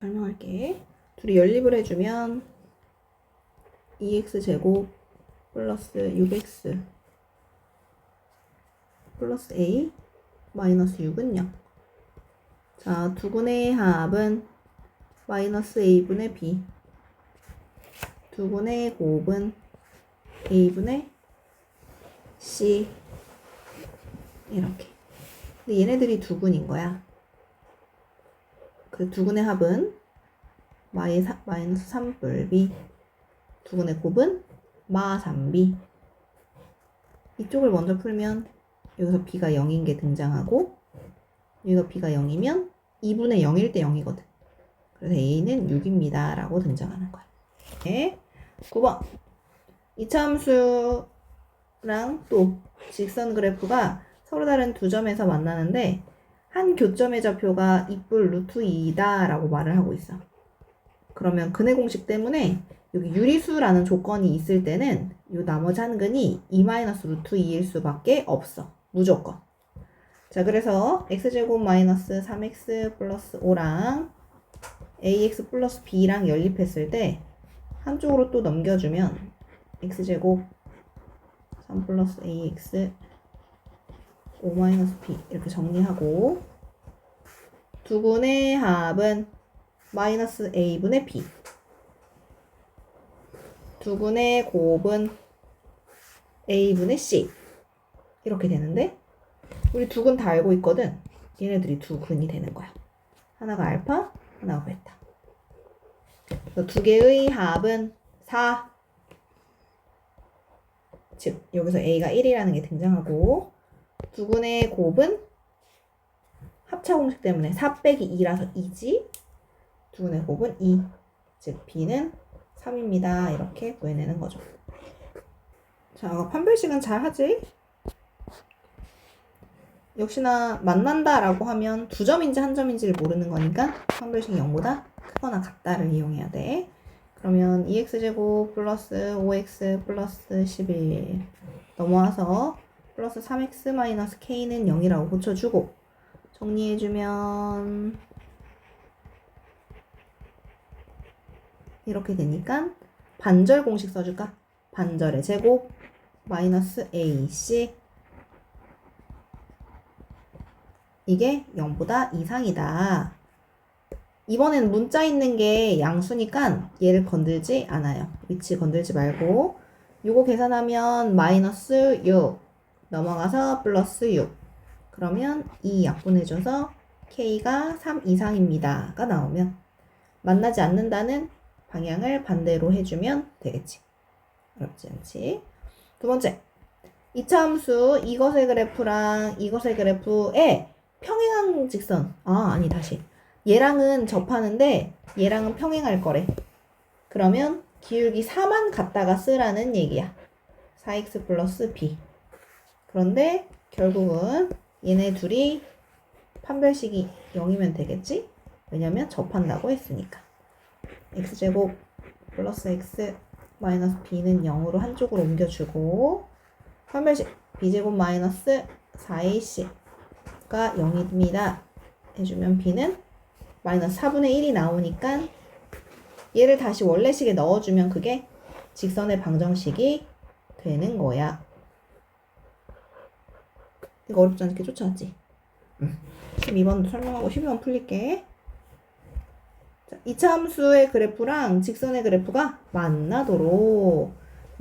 설명할게. 둘이 연립을 해주면 2x제곱 플러스 6x 플러스 a 마이너스 6은 0. 자, 두근의 합은 마이너스 a분의 b, 두근의 곱은 a분의 c. 이렇게. 근데 얘네들이 두근인 거야. 그 두근의 합은 마이너스 3뿔b, 두근의 곱은 마 3b. 이쪽을 먼저 풀면 여기서 b가 0인 게 등장하고, 여기가 b가 0이면 2분의 0일 때 0이거든. 그래서 a는 6입니다 라고 등장하는 거야. 네. 9번. 이차함수랑 또 직선 그래프가 서로 다른 두 점에서 만나는데 한 교점의 좌표가 2뿔 루트 2이다 라고 말을 하고 있어. 그러면 근의 공식 때문에 여기 유리수라는 조건이 있을 때는 이 나머지 한 근이 2-루트 2일 수밖에 없어. 무조건. 자, 그래서 x제곱 마이너스 3x 플러스 5랑 ax 플러스 b랑 연립했을 때 한쪽으로 또 넘겨주면 x제곱 3 플러스 ax 5 마이너스 b 이렇게 정리하고, 두근의 합은 마이너스 a분의 b, 두근의 곱은 a분의 c 이렇게 되는데, 우리 두 근 다 알고 있거든. 얘네들이 두 근이 되는 거야. 하나가 알파, 하나가 베타. 두 개의 합은 4. 즉 여기서 a가 1이라는 게 등장하고, 두 근의 곱은 합차 공식 때문에 4 빼기 2라서 2지. 두 근의 곱은 2. 즉 b는 3입니다. 이렇게 구해내는 거죠. 자, 판별식은 잘 하지? 역시나 만난다라고 하면 두 점인지 한 점인지를 모르는 거니까 판별식이 0보다 크거나 같다를 이용해야 돼. 그러면 2x제곱 플러스 5x 플러스 11 넘어와서 플러스 3x 마이너스 k는 0이라고 고쳐주고, 정리해주면 이렇게 되니까 반절 공식 써줄까? 반절의 제곱 마이너스 ac, 이게 0보다 이상이다. 이번엔 문자 있는 게 양수니까 얘를 건들지 않아요. 위치 건들지 말고, 요거 계산하면 마이너스 6 넘어가서 플러스 6. 그러면 이 약분해줘서 k가 3 이상입니다 가 나오면 만나지 않는다는 방향을 반대로 해주면 되겠지. 어렵지 않지? 두 번째, 이차함수 이것의 그래프랑 이것의 그래프에 평행한 직선. 아니 다시. 얘랑은 접하는데 얘랑은 평행할 거래. 그러면 기울기 4만 갖다가 쓰라는 얘기야. 4x 플러스 b. 그런데 결국은 얘네 둘이 판별식이 0이면 되겠지? 왜냐면 접한다고 했으니까. x제곱 플러스 x 마이너스 b는 0으로 한쪽으로 옮겨주고, 판별식 b제곱 마이너스 4ac 가 0입니다 해주면 b는 마이너스 4분의 1이 나오니까 얘를 다시 원래식에 넣어주면 그게 직선의 방정식이 되는 거야. 이거 어렵지 않게 쫓아왔지? 12번도 설명하고 12번 풀릴게. 자, 이차함수의 그래프랑 직선의 그래프가 만나도록,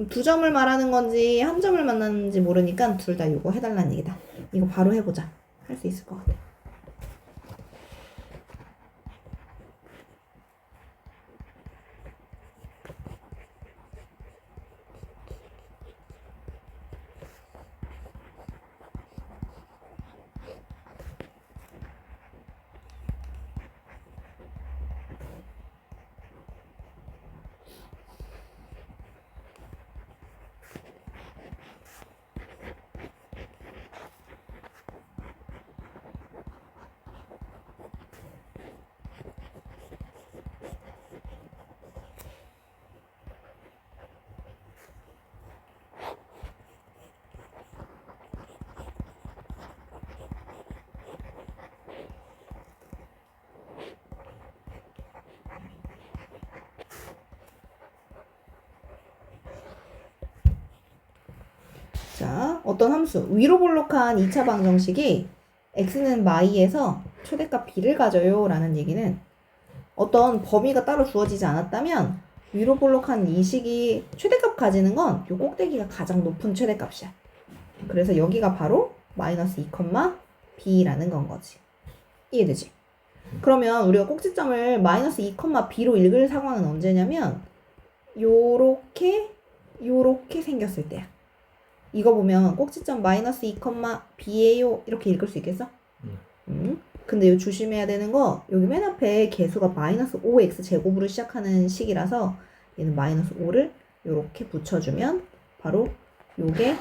두 점을 말하는 건지 한 점을 만나는지 모르니까 둘 다 이거 해달라는 얘기다. 이거 바로 해보자. 할 수 있을 것 같아. 자, 어떤 함수 위로 볼록한 2차 방정식이 x는 마이에서 최대값 b를 가져요 라는 얘기는 어떤 범위가 따로 주어지지 않았다면 위로 볼록한 이 식이 최대값 가지는 건 이 꼭대기가 가장 높은 최대값이야. 그래서 여기가 바로 마이너스 2, b라는 건 거지. 이해되지? 그러면 우리가 꼭지점을 마이너스 2, b로 읽을 상황은 언제냐면 요렇게 생겼을 때야. 이거 보면 꼭지점 마이너스 2, b예요 이렇게 읽을 수 있겠어? 근데 이거 조심해야 되는 거 여기 맨 앞에 개수가 마이너스 5x 제곱으로 시작하는 식이라서 얘는 마이너스 5를 요렇게 붙여주면 바로 요게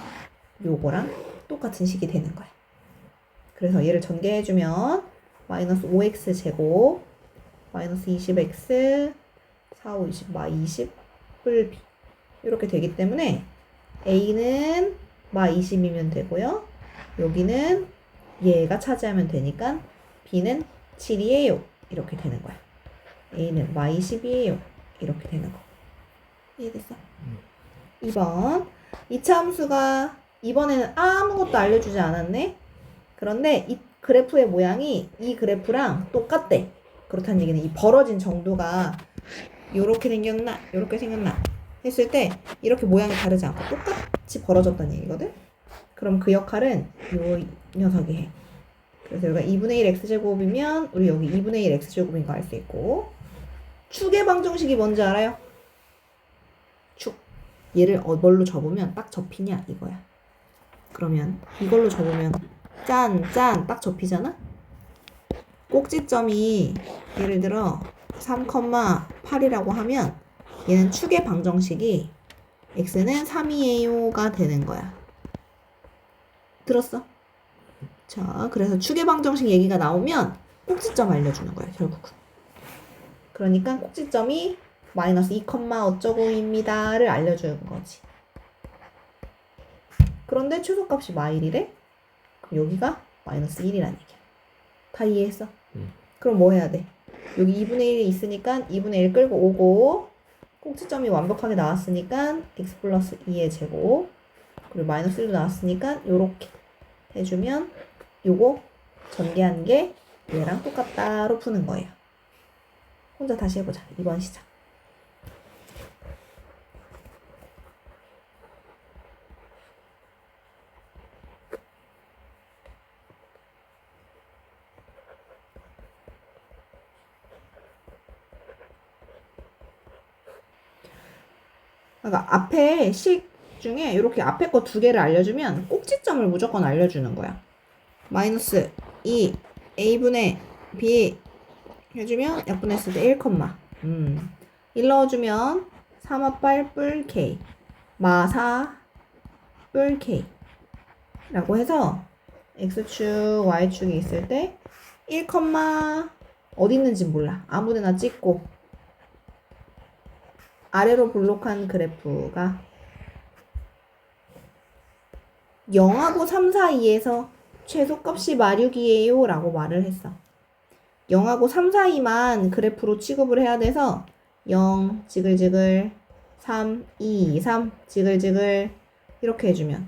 요거랑 똑같은 식이 되는 거야. 그래서 얘를 전개해주면 마이너스 5x 제곱 마이너스 20x 4, 5, 20, 마 20을 b 이렇게 되기 때문에 a는 마 20이면 되고요. 여기는 얘가 차지하면 되니까 b는 7이에요. 이렇게 되는 거야. a는 마 20이에요. 이렇게 되는 거. 이해됐어? 2번 2차 함수가 이번에는 아무것도 알려주지 않았네. 그런데 이 그래프의 모양이 이 그래프랑 똑같대. 그렇다는 얘기는 이 벌어진 정도가 요렇게 생겼나 요렇게 생겼나 했을 때 이렇게 모양이 다르지 않고 똑같이 벌어졌다는 얘기거든. 그럼 그 역할은 요 녀석이 해. 그래서 여기가 2분의 1 x제곱이면 우리 여기 2분의 1 x제곱인 거 알 수 있고 축의 방정식이 뭔지 알아요? 축. 얘를 뭘로 접으면 딱 접히냐 이거야. 그러면 이걸로 접으면 짠 딱 접히잖아? 꼭지점이 예를 들어 3,8이라고 하면 얘는 축의 방정식이 x는 3이에요가 되는 거야. 들었어? 자, 그래서 축의 방정식 얘기가 나오면 꼭지점 알려주는 거야, 결국은. 그러니까 꼭지점이 마이너스 2, 어쩌고입니다를 알려주는 거지. 그런데 최소값이 마일이래? 그럼 여기가 마이너스 1이라는 얘기야. 다 이해했어? 그럼 뭐 해야 돼? 여기 2분의 1이 있으니까 2분의 1 끌고 오고 꼭지점이 완벽하게 나왔으니까 x 플러스 2의 제곱 그리고 마이너스 1도 나왔으니까 요렇게 해주면 요거 전개한 게 얘랑 똑같다로 푸는 거예요. 혼자 다시 해보자. 2번 시작. 그러니까 앞에 식 중에 이렇게 앞에 거 두 개를 알려주면 꼭지점을 무조건 알려주는 거야. 마이너스 2 a분의 b 해주면 약분했을 때 1, 1 넣어주면 3화 8 뿔 k 마4 뿔 k 라고 해서 x축 y축이 있을 때 1, 어디 있는지 몰라. 아무데나 찍고 아래로 볼록한 그래프가 0하고 3 사이에서 최소값이 마륙이에요 라고 말을 했어. 0하고 3 사이만 그래프로 취급을 해야 돼서 0 지글지글 3 2 3 지글지글 이렇게 해주면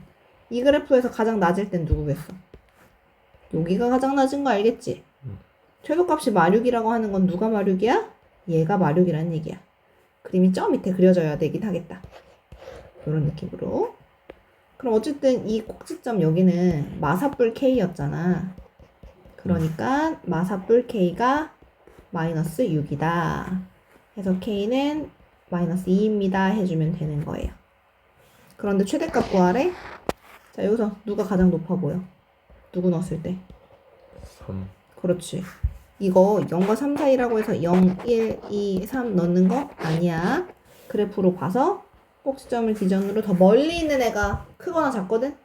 이 그래프에서 가장 낮을 땐 누구겠어? 여기가 가장 낮은 거 알겠지? 최소값이 마륙이라고 하는 건 누가 마륙이야? 얘가 마륙이라는 얘기야. 그림이 저 밑에 그려져야 되긴 하겠다. 이런 느낌으로. 그럼 어쨌든 이 꼭지점 여기는 마사뿔 K였잖아. 그러니까 마사뿔 K가 마이너스 6이다. 그래서 K는 마이너스 2입니다. 해주면 되는 거예요. 그런데 최대값 구하래? 자, 여기서 누가 가장 높아 보여? 누구 넣었을 때? 3. 그렇지. 이거 0과 3 사이라고 해서 0, 1, 2, 3 넣는 거 아니야. 그래프로 봐서 꼭지점을 기준으로 더 멀리 있는 애가 크거나 작거든?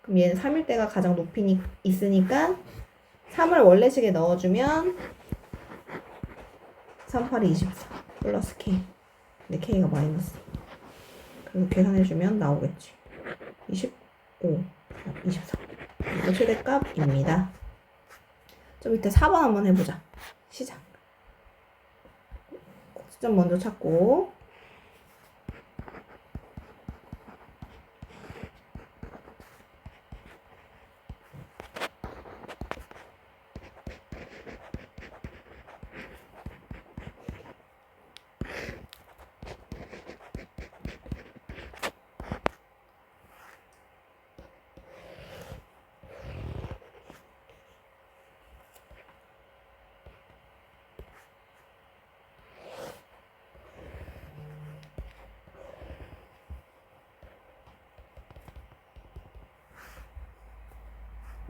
그럼 얘는 3일 때가 가장 높이 있으니까 3을 원래식에 넣어주면 3, 8이 24 플러스 K. 근데 K가 마이너스. 그래서 계산해주면 나오겠지. 25, 24. 이거 최대값입니다. 저 밑에 4번 한번 해보자. 시작. 꼭지점 먼저 찾고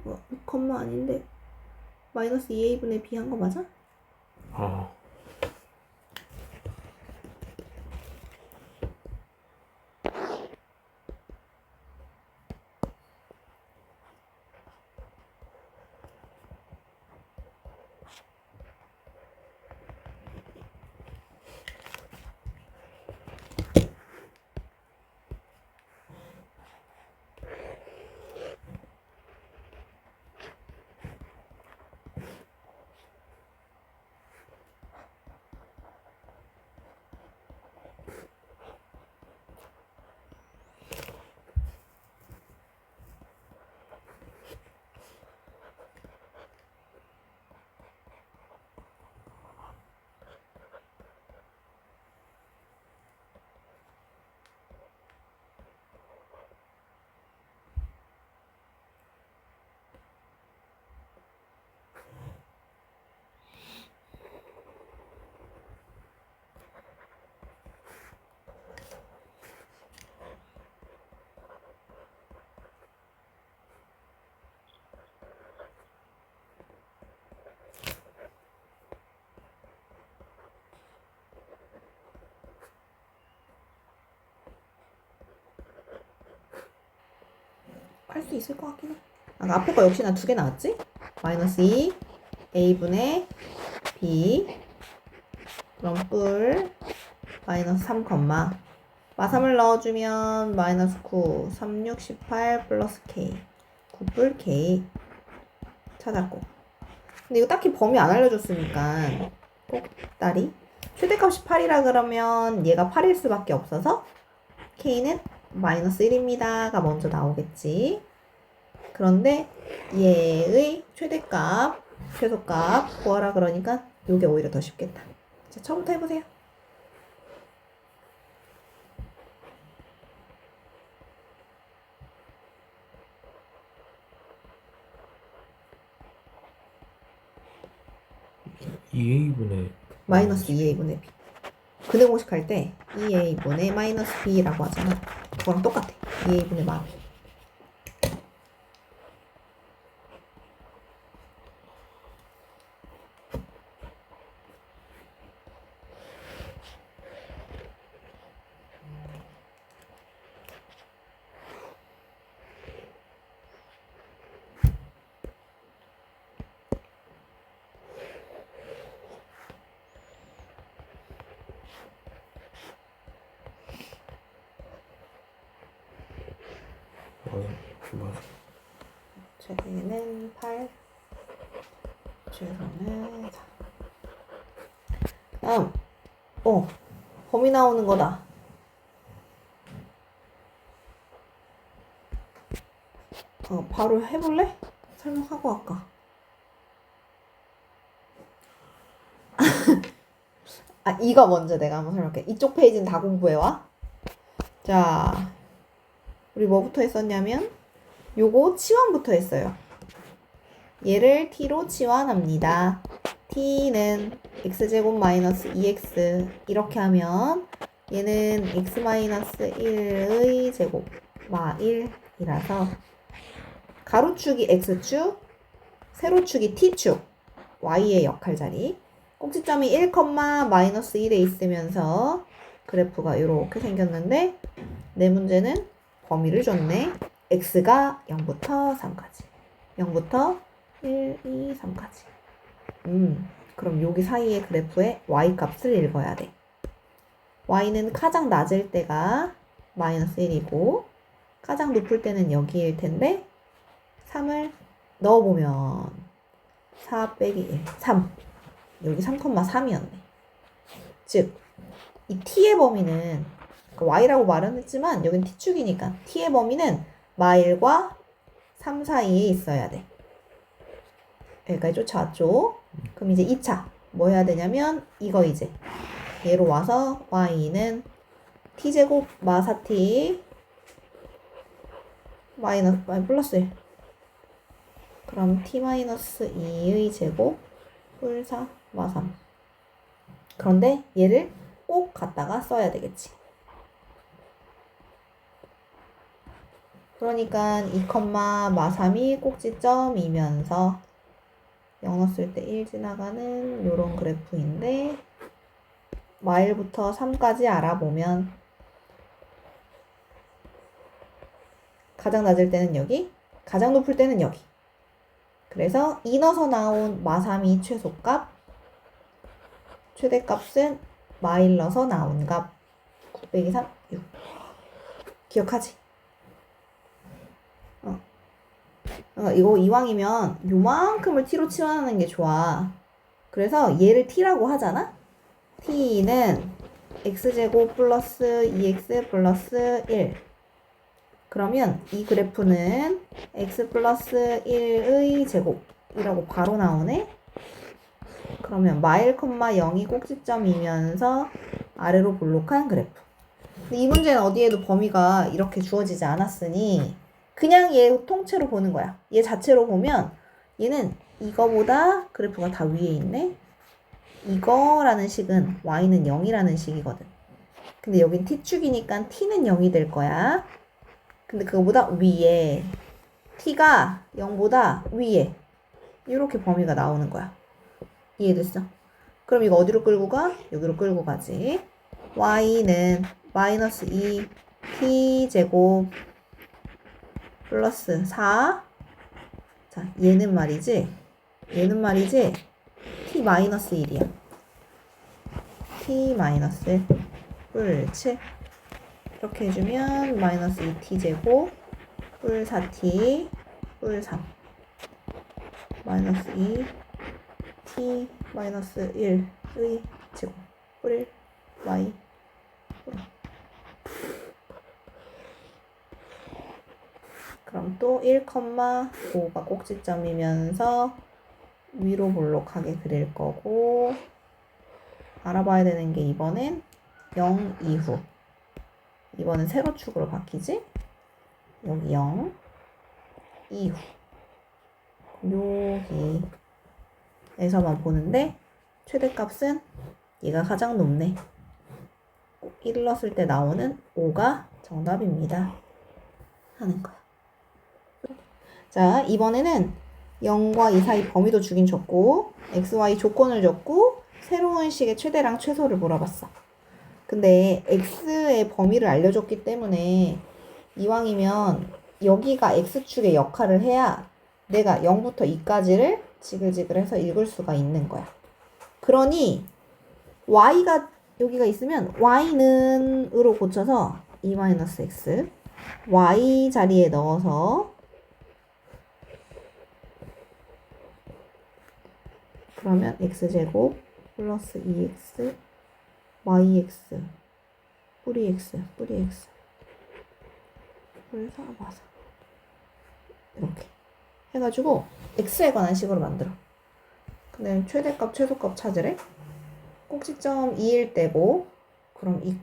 뭐야, 6, 아닌데 마이너스 2a분의 b 한 거 맞아? 할 수 있을 것 같긴 해. 앞에 거 역시나 2개 나왔지? 마이너스 2 a분의 b 그럼 뿔 마이너스 3, 마3을 넣어주면 마이너스 9, 3, 6, 18 플러스 k 9뿔 k 찾았고. 근데 이거 딱히 범위 안 알려줬으니까 꼭다리 최대값이 8이라 그러면 얘가 8일 수밖에 없어서 k는 마이너스 1입니다가 먼저 나오겠지. 그런데 얘의 최대값, 최소값 구하라 그러니까 이게 오히려 더 쉽겠다. 자, 처음부터 해보세요. 마이너스 2a분의 b. 근의 공식 할 때 2a분의 마이너스 b라고 하잖아. 그거랑 똑같아. 2a분의 마비. 최대는 8, 최소는 4. 다음, 범위 나오는 거다. 바로 해볼래? 설명하고 할까? 이거 먼저 내가 한번 설명할게. 이쪽 페이지는 다 공부해와. 자, 우리 뭐부터 했었냐면 요거 치환부터 했어요. 얘를 t로 치환합니다. t는 x제곱 마이너스 2x 이렇게 하면 얘는 x 마이너스 1의 제곱 마 1이라서 가로축이 x축, 세로축이 t축, y의 역할자리 꼭지점이 1, 마이너스 1에 있으면서 그래프가 이렇게 생겼는데 내 문제는 범위를 줬네. x가 0부터 3까지 0부터 1, 2, 3까지 그럼 여기 사이의 그래프의 y값을 읽어야 돼. y는 가장 낮을 때가 마이너스 1이고 가장 높을 때는 여기일 텐데 3을 넣어보면 4 빼기 1, 3 여기 3,3이었네. 즉, 이 t의 범위는 y라고 말은 했지만 여긴 t축이니까 t의 범위는 마1과 3 사이에 있어야 돼. 여기까지 쫓아왔죠? 그럼 이제 2차 뭐 해야 되냐면 이거 이제 얘로 와서 y는 t제곱 마 4t 마이너스 플러스 1 그럼 t-2의 제곱 뿔 4 마 3 그런데 얘를 꼭 갖다가 써야 되겠지. 그러니까 2, 마3이 꼭지점이면서 0 넣었을 때 1 지나가는 요런 그래프인데 마일부터 3까지 알아보면 가장 낮을 때는 여기, 가장 높을 때는 여기. 그래서 2 넣어서 나온 마3이 최소값, 최대값은 마일 넣어서 나온 값 9 빼기 3, 6. 기억하지? 이거 이왕이면 요만큼을 t로 치환하는 게 좋아. 그래서 얘를 t라고 하잖아? t는 x제곱 플러스 2x 플러스 1. 그러면 이 그래프는 x 플러스 1의 제곱이라고 바로 나오네? 그러면 마일, 0이 꼭지점이면서 아래로 볼록한 그래프. 근데 이 문제는 어디에도 범위가 이렇게 주어지지 않았으니 그냥 얘 통째로 보는 거야. 얘 자체로 보면 얘는 이거보다 그래프가 다 위에 있네. 이거라는 식은 y는 0이라는 식이거든. 근데 여긴 t축이니까 t는 0이 될 거야. 근데 그거보다 위에 t가 0보다 위에 이렇게 범위가 나오는 거야. 이해됐어? 그럼 이거 어디로 끌고 가? 여기로 끌고 가지. y는 마이너스 2 t제곱 플러스 4. 자, 얘는 말이지 t 마이너스 1이야. t 마이너스 뿔7 이렇게 해주면 마이너스 2t 제곱 뿔 4t 뿔 3 마이너스 2t 마이너스 1의 제곱 뿔 y 뿔. 그럼 또 1,5가 꼭지점이면서 위로 볼록하게 그릴 거고 알아봐야 되는 게 이번엔 0 이후 이번엔 세로축으로 바뀌지? 여기 0 이후 여기에서만 보는데 최대값은 얘가 가장 높네. 1을 넣었을 때 나오는 5가 정답입니다. 하는 거야. 자, 이번에는 0과 2 사이 범위도 주긴 줬고 x, y 조건을 줬고 새로운 식의 최대랑 최소를 물어봤어. 근데 x의 범위를 알려줬기 때문에 이왕이면 여기가 x축의 역할을 해야 내가 0부터 2까지를 지글지글해서 읽을 수가 있는 거야. 그러니 y가 여기가 있으면 y는 으로 고쳐서 2-x y 자리에 넣어서 그러면 x제곱 플러스 2x yx 뿌리 x 그래서 맞아 이렇게 해가지고 x에 관한 식으로 만들어. 근데 최대값 최소값 찾으래. 꼭지점 2일 때고 그럼 2,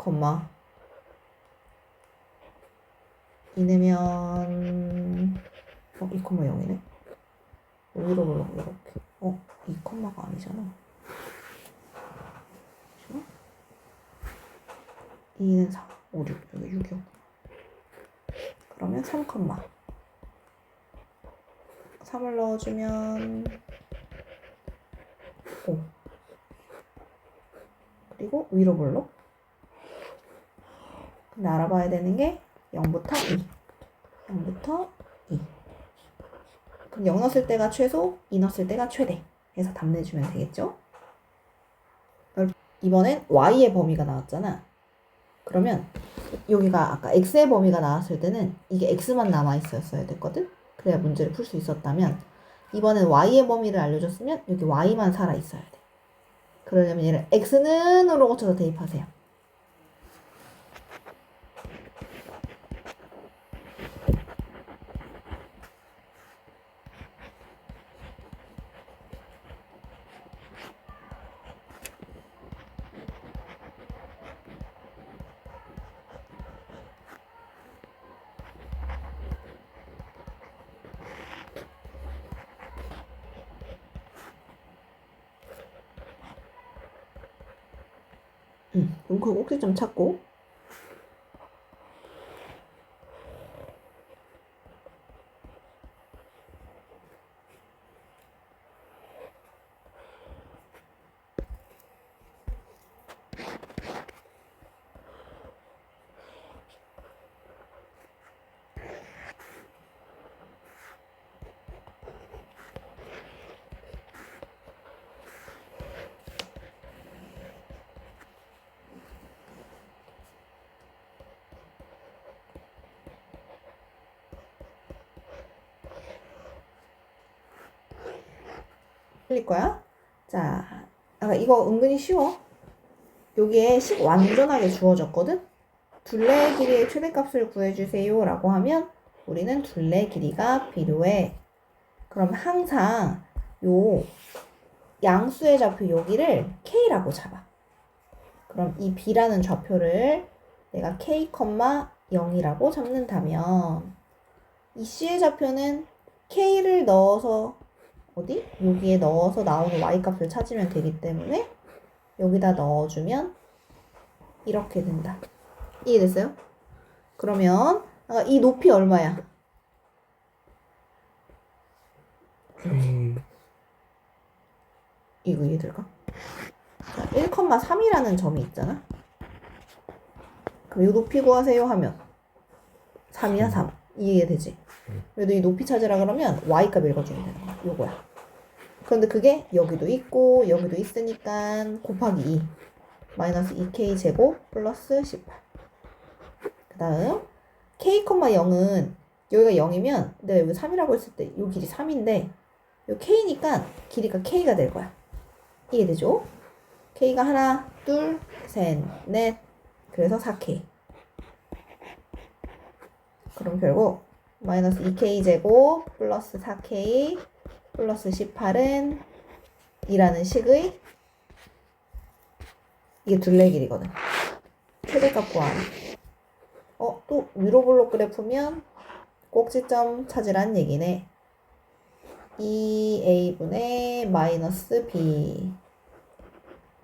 2내면 2,0이네. 위로 볼록 이렇게 2,가 아니잖아. 2는 4, 5, 6, 여기 6이요. 그러면 3, 3을 넣어주면 5. 그리고 위로 볼록. 근데 알아봐야 되는 게 0부터 2. 0부터 2. 그럼 0 넣었을 때가 최소, 2 넣었을 때가 최대. 해서 답 내주면 되겠죠? 이번엔 y의 범위가 나왔잖아. 그러면 여기가 아까 x의 범위가 나왔을 때는 이게 x만 남아있었어야 됐거든? 그래야 문제를 풀 수 있었다면 이번엔 y의 범위를 알려줬으면 여기 y만 살아있어야 돼. 그러려면 얘를 x는 으로 고쳐서 대입하세요. 그럼 그 꼭지점 찾고 틀릴 거야. 자, 이거 은근히 쉬워. 여기에 식 완전하게 주어졌거든? 둘레의 길이의 최대값을 구해주세요 라고 하면 우리는 둘레 길이가 필요해. 그럼 항상 요 양수의 좌표 여기를 K라고 잡아. 그럼 이 B라는 좌표를 내가 K, 0이라고 잡는다면 이 C의 좌표는 K를 넣어서 어디? 여기에 넣어서 나오는 Y값을 찾으면 되기 때문에 여기다 넣어주면 이렇게 된다. 이해됐어요? 그러면 이 높이 얼마야? 이거 이해될까? 1,3이라는 점이 있잖아. 그럼 이 높이 구하세요 하면 3이야 3. 이해되지? 그래도 이 높이 찾으라 그러면 y값 읽어주면 되는 거야. 요거야. 그런데 그게 여기도 있고 여기도 있으니까 곱하기 2 마이너스 2k 제곱 플러스 18. 그 다음 k, 0은 여기가 0이면 내가 여기 3이라고 했을 때 요 길이 3인데 요 k니까 길이가 k가 될 거야. 이해되죠? k가 하나, 둘, 셋, 넷. 그래서 4k. 그럼 결국 마이너스 2k 제곱 플러스 4k 플러스 18은 2라는 식의 이게 둘레 길이거든. 최대값 구하라. 또 위로 블록 그래프면 꼭지점 찾으란 얘기네. 2a분의 마이너스 b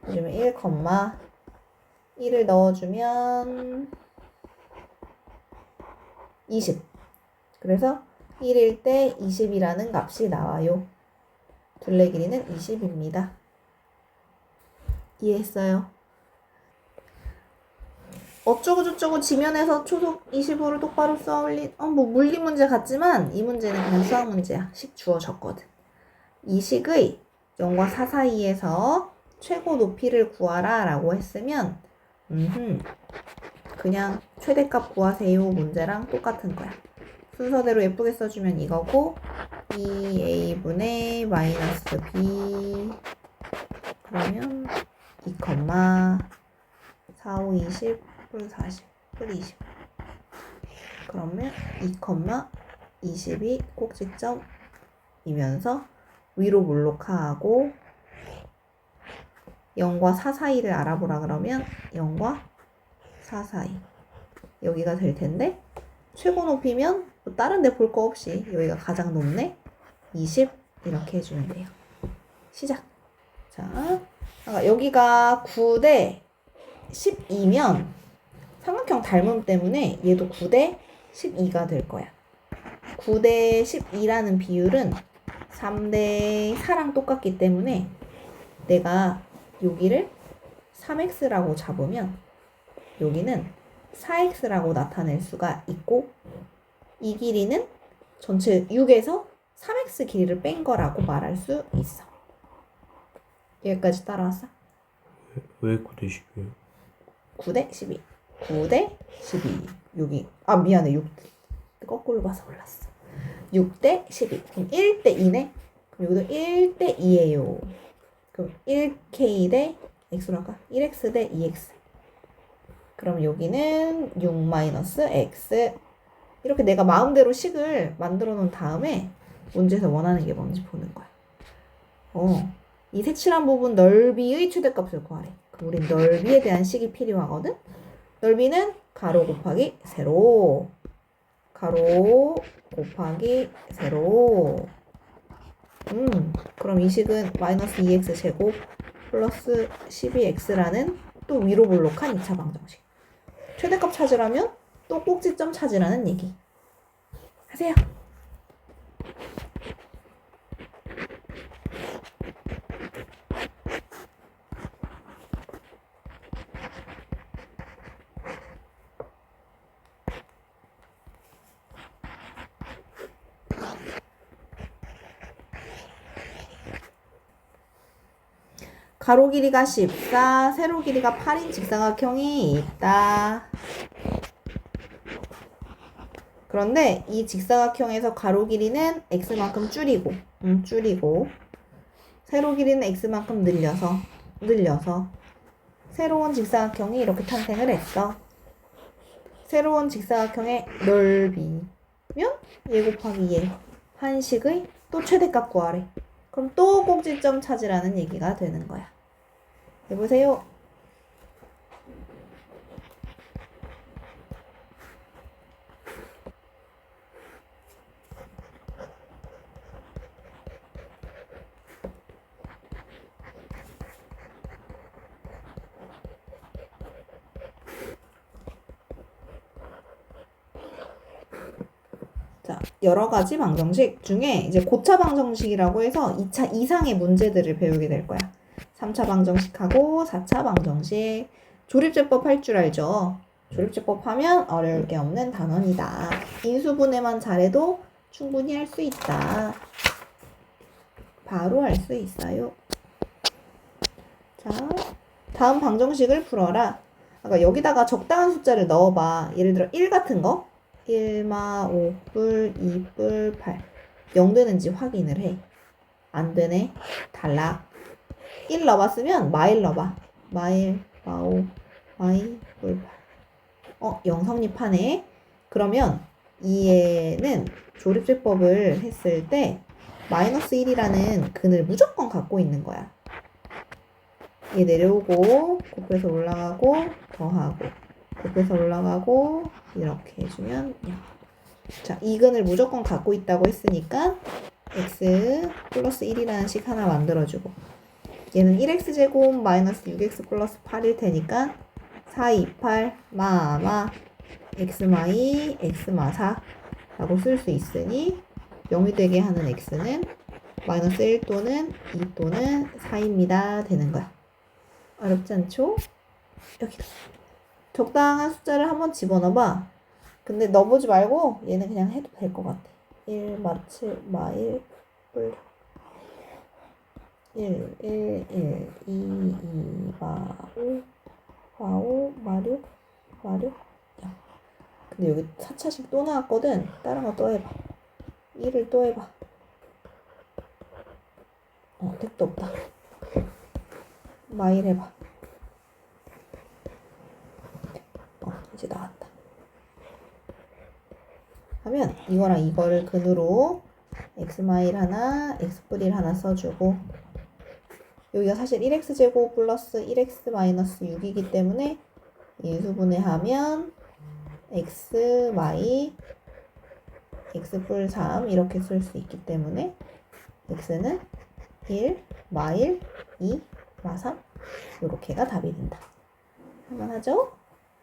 그러면 1,1을 넣어주면 20. 그래서 1일 때 20이라는 값이 나와요. 둘레 길이는 20입니다. 이해했어요? 어쩌고저쩌고 지면에서 초속 25를 똑바로 써올린 뭐 물리 문제 같지만 이 문제는 그냥 수학 문제야. 식 주어졌거든. 이 식의 0과 4 사이에서 최고 높이를 구하라 라고 했으면 그냥 최대값 구하세요 문제랑 똑같은 거야. 순서대로 예쁘게 써주면 이거고 2a분의 마이너스 b 그러면 2, 4, 5, 20 뿔 40 뿔 20 그러면 2, 20이 꼭지점이면서 위로 몰록하고 0과 4 사이를 알아보라 그러면 0과 4 사이 여기가 될 텐데 최고 높이면 뭐 다른 데 볼 거 없이 여기가 가장 높네 20 이렇게 해주면 돼요. 시작. 자, 여기가 9대 12면 삼각형 닮음 때문에 얘도 9대 12가 될 거야. 9대 12라는 비율은 3대 4랑 똑같기 때문에 내가 여기를 3x라고 잡으면 여기는 4x라고 나타낼 수가 있고 이 길이는 전체 6에서 3x 길이를 뺀 거라고 말할 수 있어. 여기까지 따라왔어? 왜 9대 10이에요? 9대 12. 9대 12. 여기 미안해. 6 거꾸로 봐서 몰랐어. 6대 12. 그럼 1대 2네. 그럼 여기도 1대 2예요. 그럼 1k 대 x로 할까? 1x 대 2x. 그럼 여기는 6-x. 이렇게 내가 마음대로 식을 만들어 놓은 다음에 문제에서 원하는 게 뭔지 보는 거야. 이 색칠한 부분 넓이의 최대값을 구하래. 그럼 우린 넓이에 대한 식이 필요하거든? 넓이는 가로 곱하기 세로. 가로 곱하기 세로. 그럼 이 식은 마이너스 2x 제곱 플러스 12x라는 또 위로 볼록한 2차 방정식. 최대값 찾으라면 또 꼭지점 찾으라는 얘기. 하세요. 가로 길이가 14, 세로 길이가 8인 직사각형이 있다. 그런데 이 직사각형에서 가로 길이는 x만큼 줄이고 세로 길이는 x만큼 늘려서 새로운 직사각형이 이렇게 탄생을 했어. 새로운 직사각형의 넓이면 얘 곱하기 얘 한식의 또 최대값 구하래. 그럼 또 꼭지점 찾으라는 얘기가 되는 거야. 해보세요. 자, 여러 가지 방정식 중에 이제 고차 방정식이라고 해서 2차 이상의 문제들을 배우게 될 거야. 3차 방정식하고 4차 방정식. 조립제법 할 줄 알죠? 조립제법 하면 어려울 게 없는 단원이다. 인수분해만 잘해도 충분히 할 수 있다. 바로 할 수 있어요. 자, 다음 방정식을 풀어라. 아까 여기다가 적당한 숫자를 넣어봐. 예를 들어 1 같은 거 1마 5뿔 2뿔 8 0 되는지 확인을 해. 안 되네. 탈락. 1 넣어봤으면 마일 넣어봐. 마일 마오 마이 뿔 8 0 성립하네. 그러면 얘는 조립제법을 했을 때 마이너스 1이라는 근을 무조건 갖고 있는 거야. 얘 내려오고 곱해서 올라가고 더하고 곱해서 올라가고 이렇게 해주면 0. 자, 이 근을 무조건 갖고 있다고 했으니까 x 플러스 1이라는 식 하나 만들어주고 얘는 1x제곱 마이너스 6x 플러스 8일 테니까 4, 2, 8 마마 x마이 x마4 라고 쓸 수 있으니 0이 되게 하는 x는 마이너스 1 또는 2 또는 4입니다 되는 거야. 어렵지 않죠? 여기다 적당한 숫자를 한번 집어넣어봐. 근데 넣어보지 말고 얘는 그냥 해도 될 것 같아. 1 마 7 마 1 뿔 1 1 1 2 2 마 5 마 5 마 6 마 6 0. 근데 여기 4차식 또 나왔거든. 다른 거 또 해봐. 1을 또 해봐. 택도 없다. 마일 해봐. 이제 나왔다. 하면 이거랑 이거를 근으로 x마일 하나, x뿔1 하나 써주고 여기가 사실 1x제곱 플러스 1x 마이너스 6이기 때문에 인수분해하면 x마이 x뿔 3 이렇게 쓸 수 있기 때문에 x는 1, 마일, 2, 마3 이렇게가 답이 된다. 할만하죠?